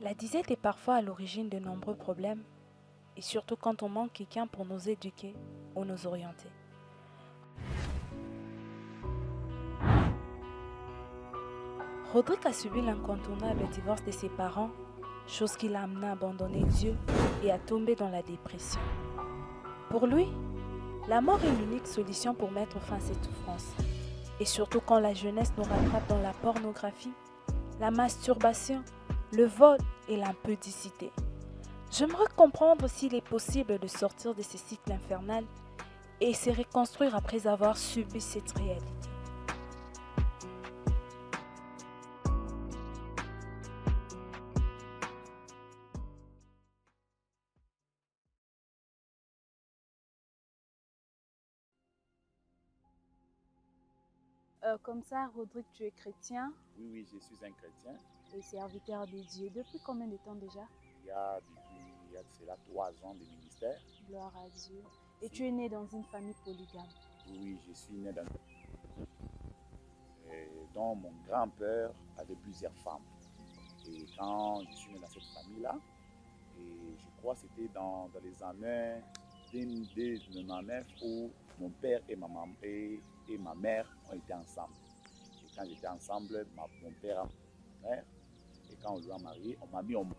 La disette est parfois à l'origine de nombreux problèmes, et surtout quand on manque quelqu'un pour nous éduquer ou nous orienter. Rodrigue a subi l'incontournable divorce de ses parents, chose qui l'a amené à abandonner Dieu et à tomber dans la dépression. Pour lui, la mort est l'unique solution pour mettre fin à cette souffrance. Et surtout quand la jeunesse nous rattrape dans la pornographie, la masturbation, le vol et l'impudicité. J'aimerais comprendre s'il est possible de sortir de ce cycle infernal et se reconstruire après avoir subi cette réalité. Comme ça, Rodrigue, tu es chrétien Oui, oui, je suis un chrétien. et serviteur de Dieu. Depuis combien de temps déjà? Il y a de cela 3 ans de ministère. Gloire à Dieu. Et tu es né dans une famille polygame. Oui, oui, je suis né dont mon grand-père avait plusieurs femmes. Et quand je suis né dans cette famille-là, et je crois que c'était dans les années 1999 où mon père et et ma mère ont été ensemble. Et quand j'étais ensemble, mon père a ma mère. Et quand on lui a marié, on m'a mis au monde.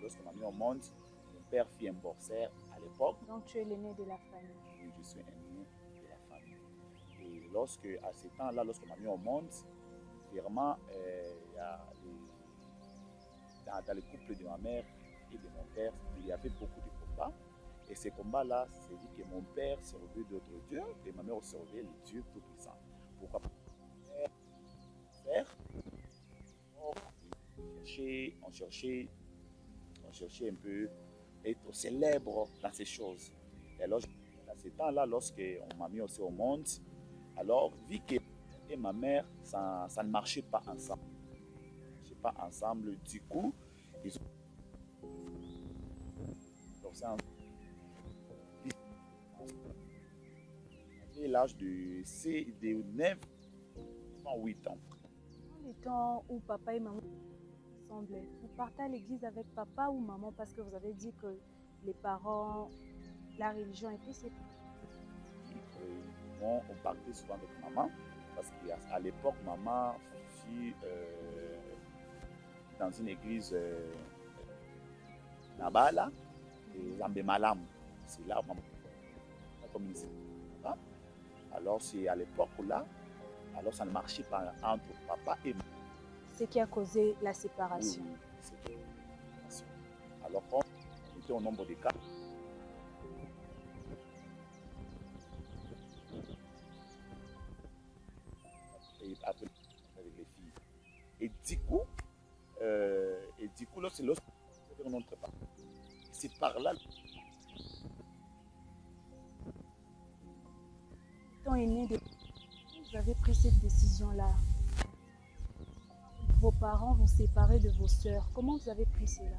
Lorsqu'on m'a mis au monde, mon père fit un borsaire à l'époque. Donc tu es l'aîné de la famille. Oui, je suis aîné de la famille. Et à ce temps-là, lorsqu'on m'a mis au monde, vraiment, dans le couple de ma mère et de mon père, il y avait beaucoup de combats. Et ces combats-là, c'est dit que mon père servait d'autres dieux et ma mère servait les dieux tout-puissants. Pourquoi faire? On cherchait un peu être célèbre dans ces choses. Et alors, à ce temps-là, lorsqu'on m'a mis aussi au monde, alors, vu que et ma mère, ça ne marchait pas ensemble. Du coup, ils ont l'âge de 9 à 8 ans. Dans les temps où papa et maman ensemble, vous partez à l'église avec papa ou maman parce que vous avez dit que les parents, la religion était séparée. On partait souvent avec maman parce qu'à l'époque, maman fut dans une église là-bas, là, et Zambemalam. C'est là où maman a communiqué. Alors, c'est à l'époque là, alors ça ne marchait pas entre papa et maman. Ce qui a causé la séparation. Oui, c'était la séparation. Alors, quand on était au nombre de cas, avec les filles. Et du coup, lorsque notre papa, c'est par là. Étant aîné de vous avez pris cette décision-là. Vos parents vont séparer de vos sœurs. Comment vous avez pris cela?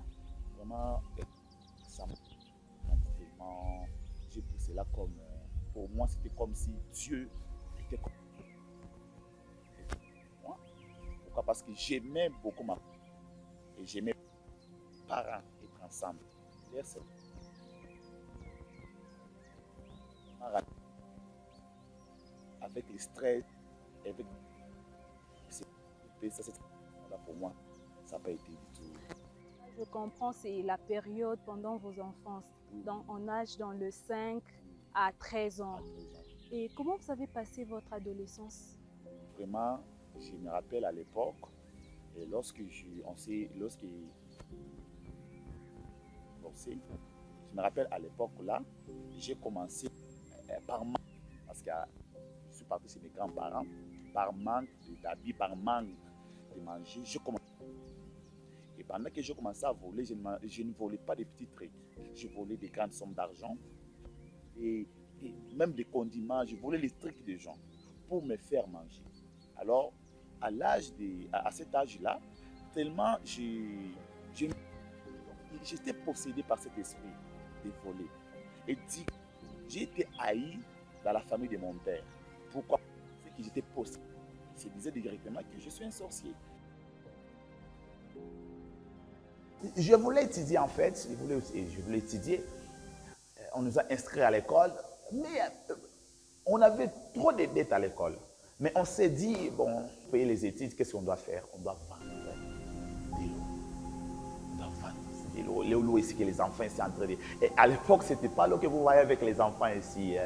Vraiment, j'ai pris cela comme, pour moi, c'était comme si Dieu était comme moi. Pourquoi? Parce que j'aimais beaucoup ma famille et j'aimais mes parents être ensemble. Avec le stress, avec ça, là pour moi, ça n'a pas été du tout. Je comprends, c'est la période pendant vos enfances, Oui. en âge dans le 5 à 13 ans. À 13 ans. Et comment vous avez passé votre adolescence? Vraiment, je me rappelle à l'époque, et je me rappelle à l'époque là, j'ai commencé par manque, parce que je suis parti chez mes grands-parents, par manque d'habits, par manque de manger, je commençais. Et pendant que je commençais à voler, je ne volais pas des petits trucs, je volais des grandes sommes d'argent et même des condiments, je volais les trucs des gens pour me faire manger. Alors, à cet âge-là, tellement j'étais possédé par cet esprit de voler. Et j'ai été haï dans la famille de mon père. Pourquoi? C'est que j'étais possédé. Il se disait directement que je suis un sorcier. Je voulais étudier en fait, je voulais étudier. On nous a inscrits à l'école, mais on avait trop de dettes à l'école. Mais on s'est dit, bon, payer les études, qu'est-ce qu'on doit faire? On doit vendre des lots. On doit vendre des lots. Les lots ici que les enfants ici en train de... Et à l'époque, ce n'était pas l'eau que vous voyez avec les enfants ici.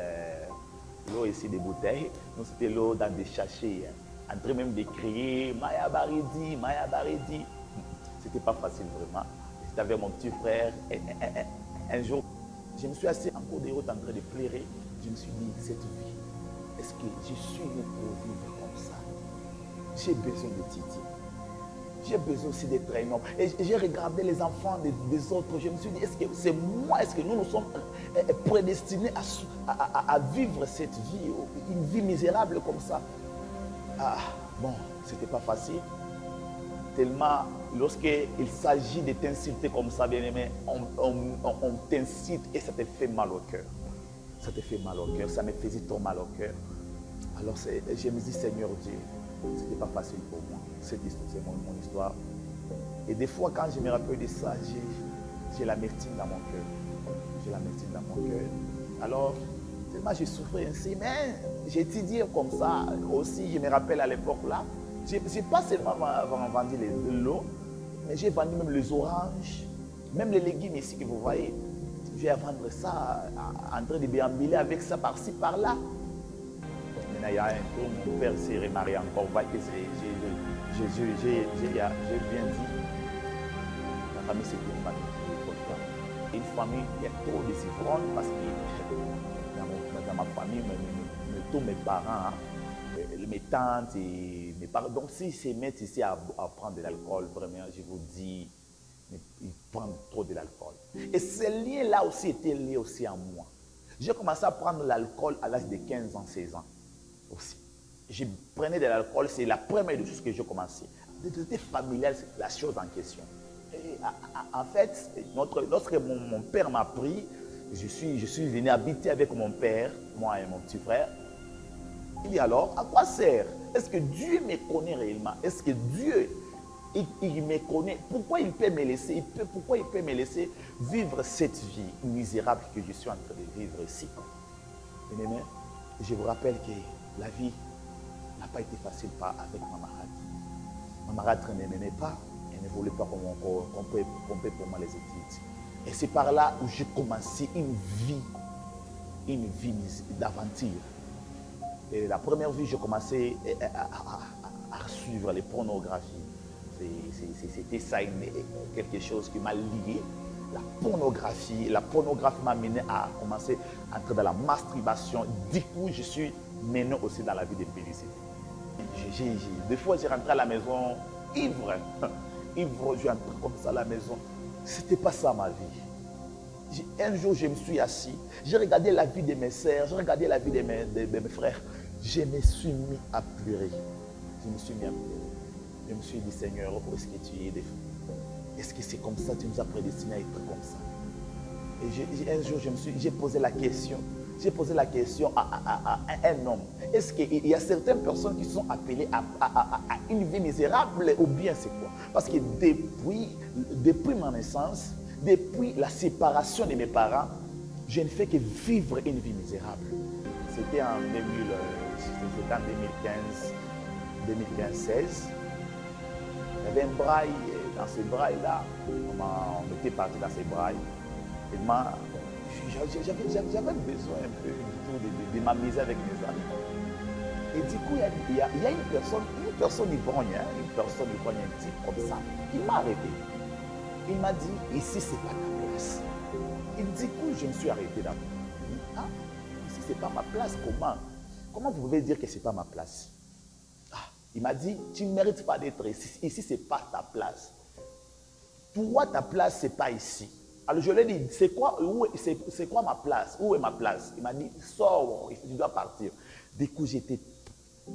L'eau ici des bouteilles. Nous, c'était l'eau dans des sachets. En train même de crier, Maya Baridi, Maya Baridi. C'était pas facile vraiment. J'étais avec mon petit frère. Et un jour, je me suis assis en cours de route en train de pleurer. Je me suis dit, cette vie, est-ce que je suis né pour vivre comme ça? J'ai besoin de Titi. J'ai besoin aussi d'être un homme. Et j'ai regardé les enfants des autres. Je me suis dit, est-ce que c'est moi, est-ce que nous sommes prédestinés à vivre cette vie, une vie misérable comme ça? Ah, bon, c'était pas facile. Tellement, lorsqu'il s'agit de t'insulter comme ça, bien aimé, on t'incite et ça te fait mal au cœur. Ça te fait mal au cœur, ça me faisait trop mal au cœur. Alors je me dis, Seigneur Dieu, c'était pas facile pour moi. C'est mon histoire. Et des fois, quand je me rappelle de ça, j'ai l'amertume dans mon cœur. J'ai l'amertume dans mon cœur. Alors, tellement j'ai souffert ainsi, mais j'ai étudié comme ça. Aussi, je me rappelle à l'époque là, j'ai pas seulement vendu l'eau, mais j'ai vendu même les oranges, même les légumes ici que vous voyez. J'ai à vendre ça, en train de déambuler avec ça par-ci, par-là. Maintenant, il y a un tour, mon père s'est remarié encore. J'ai bien dit, la famille c'est une famille qui ne compte pas. Une famille, il y a trop de ivrognes parce que dans ma famille, tous mes parents, mes tantes et mes parents. Donc, s'ils se mettent ici à prendre de l'alcool, vraiment, je vous dis, ils prennent trop de l'alcool. Et ce lien-là aussi était lié aussi à moi. J'ai commencé à prendre l'alcool à l'âge de 15 ans, 16 ans aussi. Je prenais de l'alcool, c'est la première des choses que j'ai commencé. C'était familial, c'est la chose en question. Et en fait, lorsque mon père m'a pris, je suis venu habiter avec mon père, moi et mon petit frère. Il dit alors, à quoi sert? Est-ce que Dieu me connaît réellement? Est-ce que Dieu, il me connaît? Pourquoi il peut me laisser, pourquoi il peut me laisser vivre cette vie misérable que je suis en train de vivre ici? Bien-aimé, je vous rappelle que la vie n'a pas été facile avec ma marade. Ma marade ne m'aimait pas, elle ne voulait pas qu'on paie pour moi les études. Et c'est par là où j'ai commencé une vie d'aventure. Et la première vie, j'ai commencé à suivre les pornographies. C'était ça, quelque chose qui m'a lié. La pornographie m'a mené à commencer à entrer dans la masturbation. Du coup, je suis mené aussi dans la vie de pédicité. Des fois, j'ai rentré à la maison ivre. Ivre, je rentre comme ça à la maison. C'était pas ça ma vie. Un jour, je me suis assis, j'ai regardé la vie de mes sœurs, j'ai regardé la vie de mes frères. Je me suis mis à pleurer. Je me suis mis à pleurer. Je me suis dit, Seigneur, où est-ce que tu es? Est-ce que c'est comme ça, tu nous as prédestinés à être comme ça? Et un jour, j'ai posé la question. J'ai posé la question à un homme. Est-ce qu'il y a certaines personnes qui sont appelées à une vie misérable ou bien c'est quoi? Parce que depuis ma naissance, depuis la séparation de mes parents, je ne fais que vivre une vie misérable. C'était en 2015-16. Il y avait un braille. Dans ces brailles-là, on était parti dans ces brailles. J'avais besoin un peu de m'amuser avec mes amis. Et du coup, il y a une personne ivrogne, un type comme ça, qui m'a arrêté. Il m'a dit, ici, ce n'est pas ta place. Et du coup, je me suis arrêté là. Il dit, ah, ici, ce n'est pas ma place. Comment vous pouvez dire que ce n'est pas ma place? Ah, il m'a dit, tu ne mérites pas d'être ici. Ici, ce n'est pas ta place. Toi, ta place, ce n'est pas ici. Alors je lui ai dit, c'est quoi ma place? Où est ma place? Il m'a dit, sors, tu dois partir. Du coup, j'étais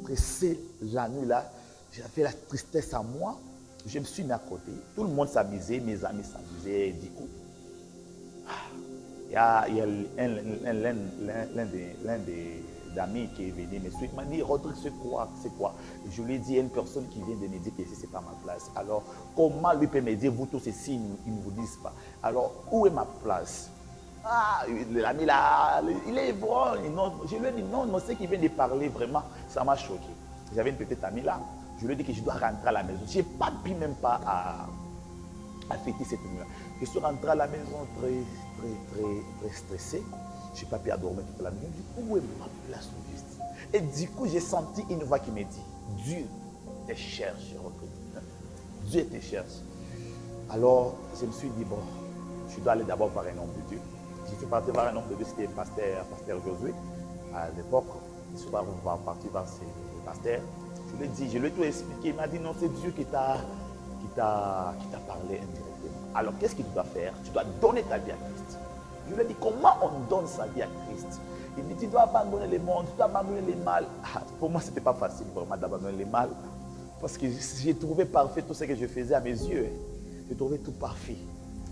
pressé la nuit là. J'avais la tristesse à moi. Je me suis mis à côté. Tout le monde s'amusait, mes amis s'amusaient. Du coup, il y a l'un d'amis qui est venu me suivre. Il m'a dit, Rodrigue, c'est quoi? C'est quoi? Je lui ai dit, il y a une personne qui vient de me dire que ici, ce n'est pas ma place. Alors, comment lui peut me dire, vous tous ici, ils ne vous disent pas? Alors, où est ma place? Ah, l'ami là, il est bon. Je lui ai dit, non, ce qui vient de parler, vraiment, ça m'a choqué. J'avais une petite amie là. Je lui ai dit que je dois rentrer à la maison. Je n'ai pas pu même pas à fêter cette nuit-là. Je suis rentré à la maison très stressé. Je n'ai pas pu dormir toute la nuit. Je me dis, où est ma place au juste? Et du coup, j'ai senti une voix qui me dit, Dieu te cherche, Rodrigue. Dieu te cherche. Alors, je me suis dit, bon, je dois aller d'abord voir un homme de Dieu. Je suis parti voir un homme de Dieu, c'était pasteur Josué. À l'époque, je suis parti voir ce pasteur. Je lui ai tout expliqué. Il m'a dit, non, c'est Dieu qui t'a parlé indirectement. Alors, qu'est-ce que tu dois faire? Tu dois donner ta vie à Christ. Je lui ai dit, comment on donne sa vie à Christ? Il dit, tu dois abandonner le monde, tu dois abandonner le mal. Pour moi, ce n'était pas facile vraiment d'abandonner le mal. Parce que j'ai trouvé parfait tout ce que je faisais à mes yeux. J'ai trouvé tout parfait.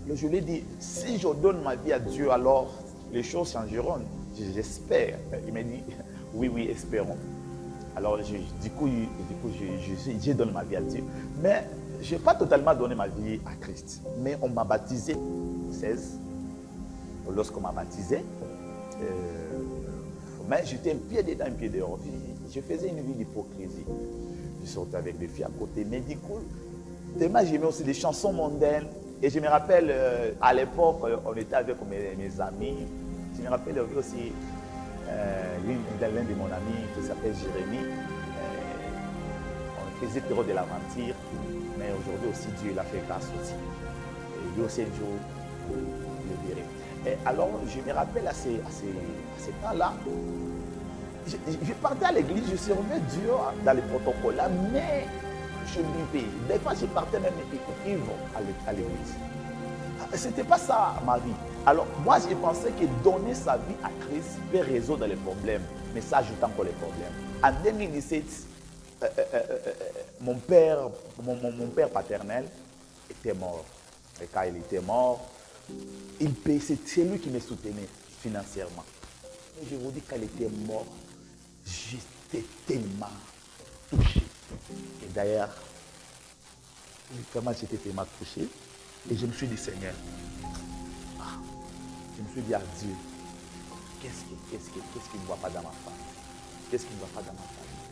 Alors, je lui ai dit, si je donne ma vie à Dieu, alors les choses changeront. J'espère. Il m'a dit, oui, espérons. Alors, du coup, j'ai donné ma vie à Dieu. Mais je n'ai pas totalement donné ma vie à Christ. Mais on m'a baptisé 16. Lorsqu'on m'a baptisé, mais j'étais un pied dedans, un pied dehors. Je faisais une vie d'hypocrisie. Je sortais avec des filles à côté. Mais du coup, tellement j'aimais aussi des chansons mondaines. Et je me rappelle, à l'époque, on était avec mes amis. Je me rappelle aussi l'un de mon ami qui s'appelle Jérémy. On faisait période de l'aventure. Mais aujourd'hui aussi, Dieu l'a fait grâce aussi. Et lui aussi, un jour, le verrai. Et alors, je me rappelle à ces temps-là, je partais à l'église, je servais Dieu dans les protocoles là, mais je buvais. Des fois, je partais même ivre à l'église. Ce n'était pas ça ma vie. Alors, moi, je pensais que donner sa vie à Christ peut résoudre les problèmes, mais ça ajoute encore les problèmes. En 2017, mon père paternel était mort. Et quand il était mort, c'est lui qui me soutenait financièrement. Et je vous dis, quand il était mort, j'étais tellement touché. Et d'ailleurs, vraiment, j'étais tellement touché. Et je me suis dit, Seigneur, je me suis dit à Dieu, qu'est-ce qui ne va pas dans ma famille? Qu'est-ce qui ne va pas dans ma famille?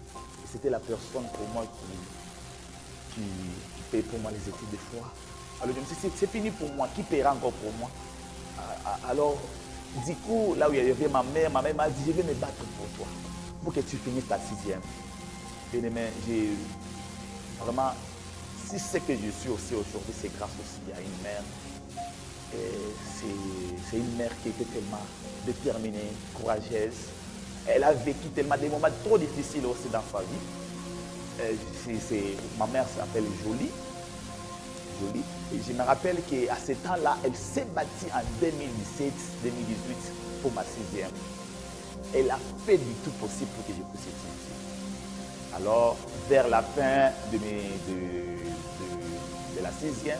Et c'était la personne pour moi qui paye pour moi les études de foi. Alors je me suis dit, c'est fini pour moi, qui paiera encore pour moi? Alors, du coup, là où il y avait ma mère m'a dit, je vais me battre pour toi, pour que tu finisses ta 6e. Bien-aimé, vraiment, si c'est que je suis aussi aujourd'hui, c'est grâce aussi à une mère. C'est une mère qui était tellement déterminée, courageuse. Elle a vécu tellement des moments trop difficiles aussi dans sa vie. Ma mère s'appelle Jolie. Et je me rappelle qu'à ce temps-là, elle s'est bâtie en 2017-2018 pour ma 6e. Elle a fait du tout possible pour que je puisse étudier. Alors, vers la fin de la 6e,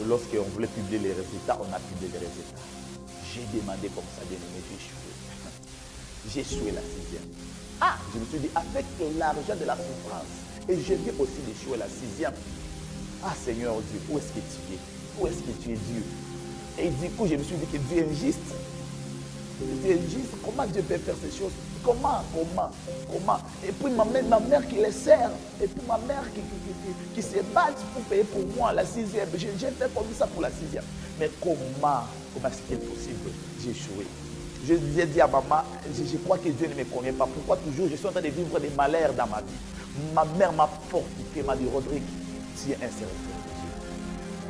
lorsqu'on voulait publier les résultats, on a publié les résultats. J'ai demandé comme ça, bien aimé, j'ai échoué la 6e. Je me suis dit, avec l'argent de la souffrance, et je viens aussi d'échouer la 6e. Seigneur Dieu, où est-ce que tu es? Où est-ce que tu es Dieu? Et du coup, je me suis dit que Dieu est injuste. Dieu est injuste. Comment Dieu peut faire ces choses? Comment? Et puis ma mère qui les sert. Et puis ma mère qui se bat pour payer pour moi la 6e. J'ai fait comme ça pour la 6e. Mais comment est-ce qu'il est possible? J'ai échoué. Je lui ai dit à maman, je crois que Dieu ne me connaît pas. Pourquoi toujours je suis en train de vivre des malheurs dans ma vie? Ma mère m'a fortifié, m'a dit, Rodrigue, tu es un serviteur de Dieu.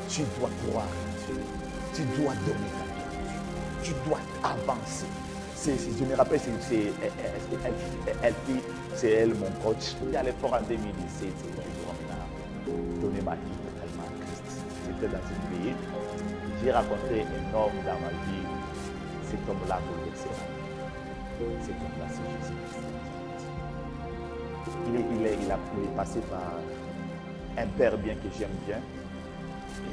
Tu dois croire en Dieu. Tu dois donner ta vie à Dieu. Tu dois avancer. Je me rappelle, c'est elle mon coach. Et à l'époque, en 2017, je donné ma vie totalement à Christ. J'étais dans un pays. J'ai rencontré un homme dans ma vie. Cet homme-là bouleversé. Cet homme-là, c'est Jésus-Christ. Il a passé par un père bien que j'aime bien.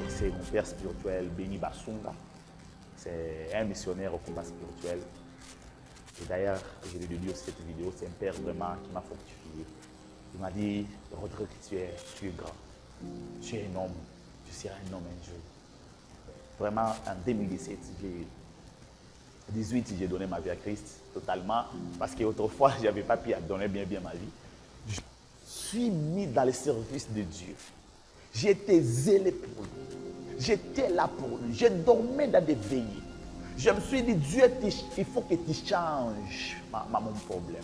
C'est mon père spirituel, Béni Basunga. C'est un missionnaire au combat spirituel. Et d'ailleurs, je l'ai dit aussi cette vidéo, c'est un père vraiment qui m'a fortifié. Il m'a dit, Rodrigue, tu es grand. Tu es un homme. Tu seras un homme un jour. Vraiment, en 2017, j'ai donné ma vie à Christ totalement. Parce qu'autrefois, je n'avais pas pu donner bien ma vie. Je suis mis dans le service de Dieu. J'étais zélé pour lui. J'étais là pour lui. Je dormais dans des veillées. Je me suis dit, Dieu, il faut que tu changes mon problème.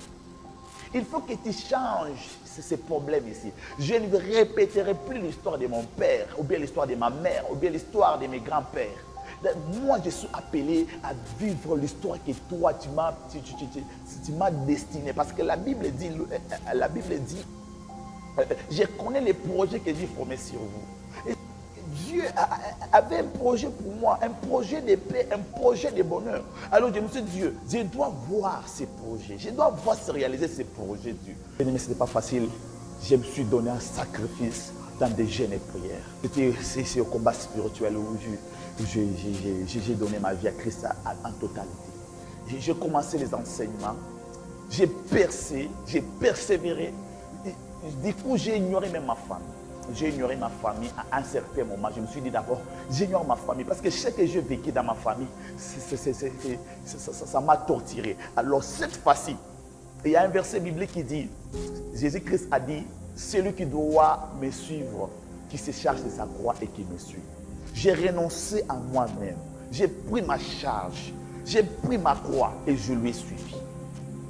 Il faut que tu changes ces problèmes ici. Je ne répéterai plus l'histoire de mon père, ou bien l'histoire de ma mère, ou bien l'histoire de mes grands-pères. Moi, je suis appelé à vivre l'histoire que toi, tu m'as destiné. Parce que la Bible dit, je connais les projets que Dieu promet sur vous. Et Dieu avait un projet pour moi, un projet de paix, un projet de bonheur. Alors je me suis dit, Dieu, je dois voir ces projets, je dois voir se réaliser ces projets, Dieu. Mais ce n'était pas facile. Je me suis donné un sacrifice dans des jeûnes et prières. C'est au combat spirituel où j'ai donné ma vie à Christ en totalité. J'ai commencé les enseignements, j'ai percé, j'ai persévéré. Du coup, j'ai ignoré même ma famille. J'ai ignoré ma famille à un certain moment. Je me suis dit d'abord, j'ignore ma famille. Parce que ce que j'ai vécu dans ma famille, ça m'a torturé. Alors cette fois-ci, il y a un verset biblique qui dit, Jésus-Christ a dit, celui qui doit me suivre, qui se charge de sa croix et qui me suit. J'ai renoncé à moi-même. J'ai pris ma charge. J'ai pris ma croix et je lui ai suivi.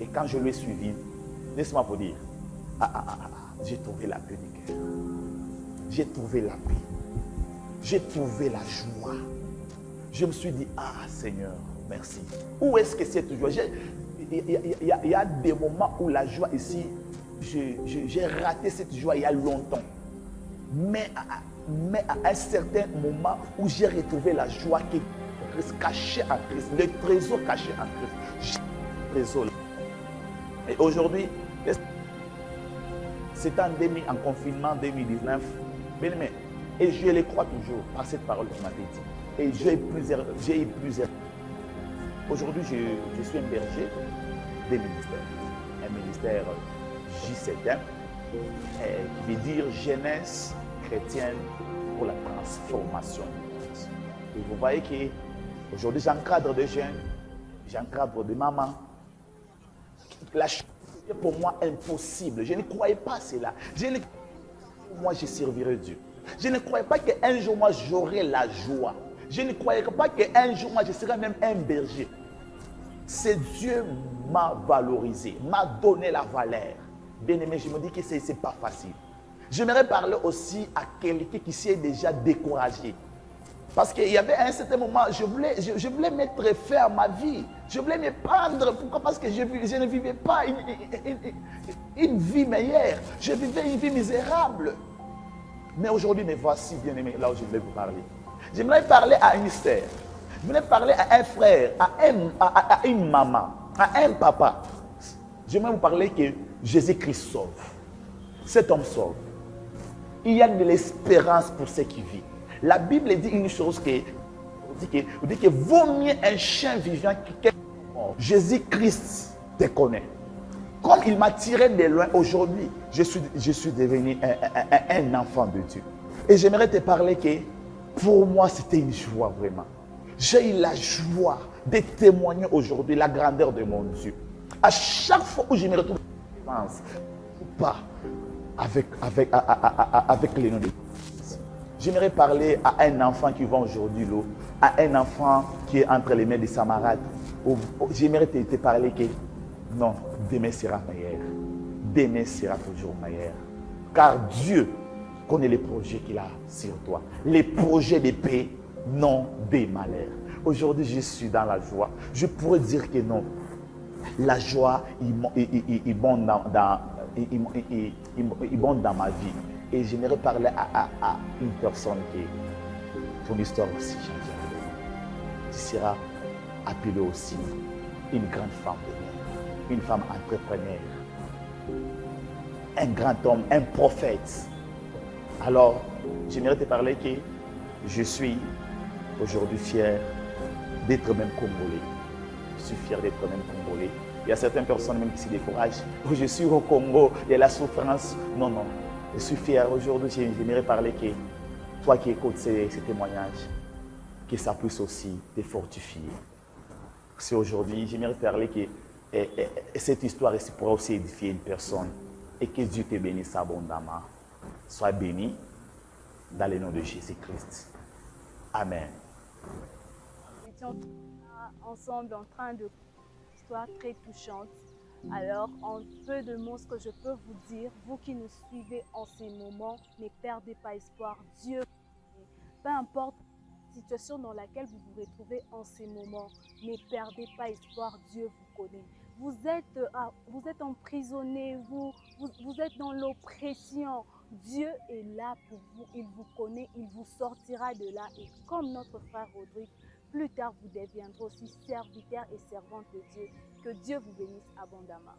Et quand je lui ai suivi, laisse-moi vous dire, j'ai trouvé la paix du cœur. J'ai trouvé la paix. J'ai trouvé la joie. Je me suis dit, Seigneur, merci. Où est-ce que cette joie? Il y a des moments où la joie ici, j'ai raté cette joie il y a longtemps. Mais à un certain moment où j'ai retrouvé la joie qui est cachée en Christ, le trésor caché en Christ. J'ai le trésor. Et aujourd'hui, c'est en confinement 2019, et je le crois toujours par cette parole qu'on m'avait dit. Et j'ai eu plusieurs. Aujourd'hui, je suis un berger des ministères. Un ministère J7M, qui veut dire jeunesse chrétienne pour la transformation. Et vous voyez qu'aujourd'hui, j'encadre des jeunes, j'encadre des mamans. La chose était pour moi impossible. Je ne croyais pas cela. Moi, je servirais Dieu. Je ne croyais pas qu'un jour, moi, j'aurais la joie. Je ne croyais pas qu'un jour, moi, je serais même un berger. C'est Dieu m'a valorisé, m'a donné la valeur. Bien aimé, je me dis que ce n'est pas facile. J'aimerais parler aussi à quelqu'un qui s'est déjà découragé. Parce qu'il y avait un certain moment, je voulais mettre fin à ma vie. Je voulais me prendre. Pourquoi? Parce que je ne vivais pas une vie meilleure. Je vivais une vie misérable. Mais aujourd'hui, me voici, bien aimé, là où je voulais vous parler. J'aimerais parler à une sœur. Je voulais parler à un frère, à une maman, à un papa. J'aimerais vous parler que Jésus-Christ sauve. Cet homme sauve. Il y a de l'espérance pour ceux qui vivent. La Bible dit une chose dit que vaut mieux un chien vivant qu'un mort. Jésus-Christ te connaît. Comme il m'a tiré de loin aujourd'hui, je suis devenu un enfant de Dieu. Et j'aimerais te parler que pour moi, c'était une joie vraiment. J'ai eu la joie de témoigner aujourd'hui la grandeur de mon Dieu. À chaque fois où je me retrouve pas avec les noms de Dieu. J'aimerais parler à un enfant qui va aujourd'hui, à un enfant qui est entre les mains des camarades. J'aimerais te parler que non, demain sera meilleur. Demain sera toujours meilleur. Car Dieu connaît les projets qu'il a sur toi. Les projets de paix, non des malheurs. Aujourd'hui, je suis dans la joie. Je pourrais dire que non. La joie, il bonne dans ma vie. Et j'aimerais parler à une personne qui est ton histoire aussi, qui sera appelée aussi une grande femme de Dieu, une femme entrepreneur, un grand homme, un prophète. Alors, j'aimerais te parler que je suis aujourd'hui fier d'être même Congolais. Je suis fier d'être même Congolais Il y a certaines personnes même qui se découragent. Oh, je suis au Congo, il y a la souffrance. Non, non. Je suis fier. Aujourd'hui, j'aimerais parler que toi qui écoutes ces témoignages, que ça puisse aussi te fortifier. C'est aujourd'hui, j'aimerais parler que cette histoire pourra aussi édifier une personne et que Dieu te bénisse abondamment. Sois béni dans le nom de Jésus-Christ. Amen. Nous étions ensemble en train de une histoire très touchante. Alors, en peu de mots, ce que je peux vous dire, vous qui nous suivez en ces moments, ne perdez pas espoir. Dieu, peu importe la situation dans laquelle vous vous retrouvez en ces moments, ne perdez pas espoir. Dieu vous connaît. Vous êtes emprisonné, vous êtes dans l'oppression. Dieu est là pour vous, il vous connaît, il vous sortira de là. Et comme notre frère Rodrigue, plus tard vous deviendrez aussi serviteurs et servantes de Dieu. Que Dieu vous bénisse abondamment.